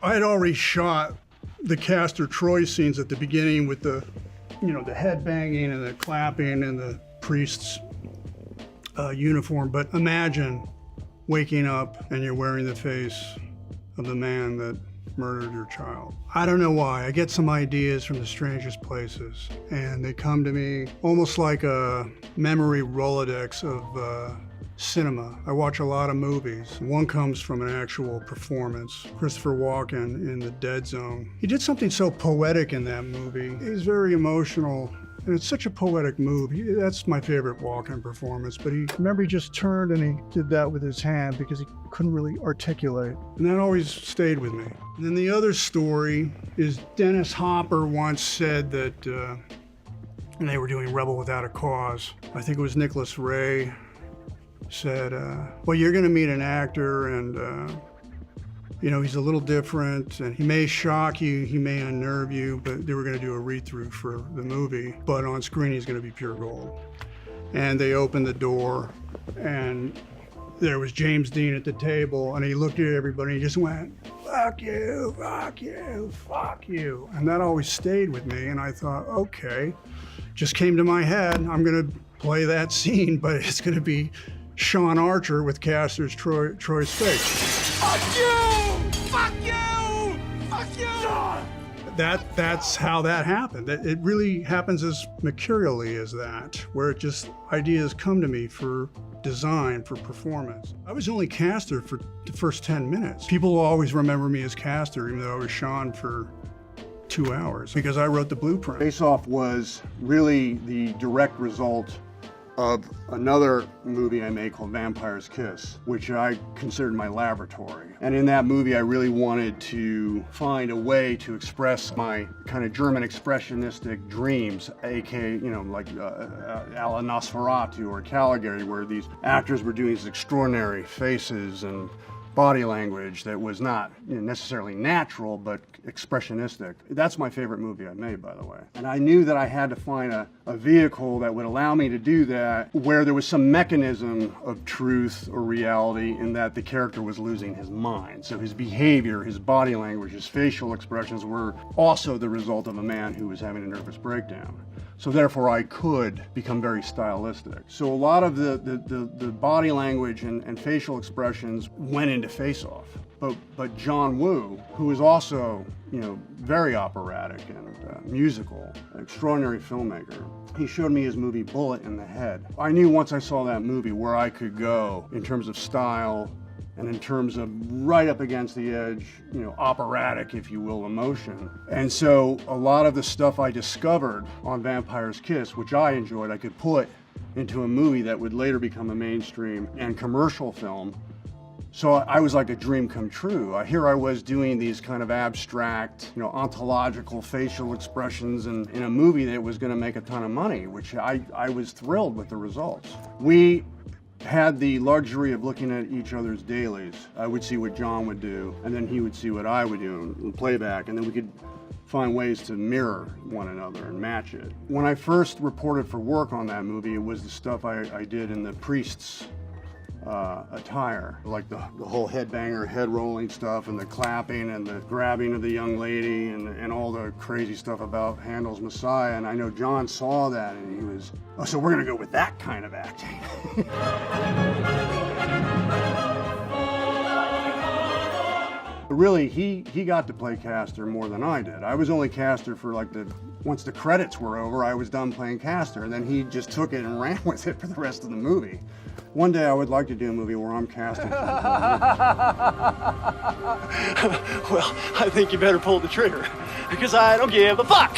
I had already shot the Castor Troy scenes at the beginning with the, the head banging and the clapping and the priest's uniform. But imagine waking up and you're wearing the face of the man that murdered your child. I don't know why. I get some ideas from the strangest places, and they come to me almost like a memory Rolodex of cinema. I watch a lot of movies. One comes from an actual performance. Christopher Walken in The Dead Zone. He did something so poetic in that movie. He's very emotional. And it's such a poetic move. That's my favorite Walken performance, but remember he just turned and he did that with his hand because he couldn't really articulate. And that always stayed with me. And then the other story is Dennis Hopper once said that, and they were doing Rebel Without a Cause. I think it was Nicolas Ray said, well, you're gonna meet an actor and he's a little different and he may shock you, he may unnerve you, but they were gonna do a read-through for the movie, but on screen he's gonna be pure gold. And they opened the door and there was James Dean at the table and he looked at everybody and he just went, fuck you, fuck you, fuck you. And that always stayed with me and I thought, okay, just came to my head, I'm gonna play that scene, but it's gonna be Sean Archer with Castor's Troy's face. Fuck you! Fuck you! Fuck you! That's how that happened. It really happens as mercurially as that, where ideas come to me for design, for performance. I was only Castor for the first 10 minutes. People will always remember me as Castor, even though I was Sean for 2 hours, because I wrote the blueprint. Face Off was really the direct result of another movie I made called Vampire's Kiss, which I considered my laboratory. And in that movie, I really wanted to find a way to express my kind of German expressionistic dreams, aka, like a la Nosferatu or Caligari, where these actors were doing these extraordinary faces and body language that was not necessarily natural, but expressionistic. That's my favorite movie I made, by the way. And I knew that I had to find a vehicle that would allow me to do that, where there was some mechanism of truth or reality in that the character was losing his mind. So his behavior, his body language, his facial expressions were also the result of a man who was having a nervous breakdown. So therefore I could become very stylistic. So a lot of the body language and facial expressions went into Face Off. But John Woo, who is also, very operatic and musical, extraordinary filmmaker, he showed me his movie Bullet in the Head. I knew once I saw that movie where I could go in terms of style and in terms of right up against the edge, operatic, if you will, emotion. And so a lot of the stuff I discovered on Vampire's Kiss, which I enjoyed, I could put into a movie that would later become a mainstream and commercial film. So I was like a dream come true. Here I was doing these kind of abstract, ontological facial expressions in a movie that was gonna make a ton of money, which I was thrilled with the results. We had the luxury of looking at each other's dailies. I would see what John would do, and then he would see what I would do in playback, and then we could find ways to mirror one another and match it. When I first reported for work on that movie, it was the stuff I did in the priest's attire, like the whole headbanger, head rolling stuff, and the clapping and the grabbing of the young lady, and all the crazy stuff about Handel's Messiah. And I know John saw that and he was, oh, so we're gonna go with that kind of acting. But really, he got to play Castor more than I did. I was only Castor for once the credits were over, I was done playing Castor, and then he just took it and ran with it for the rest of the movie. One day I would like to do a movie where I'm casting. Well, I think you better pull the trigger, because I don't give a fuck.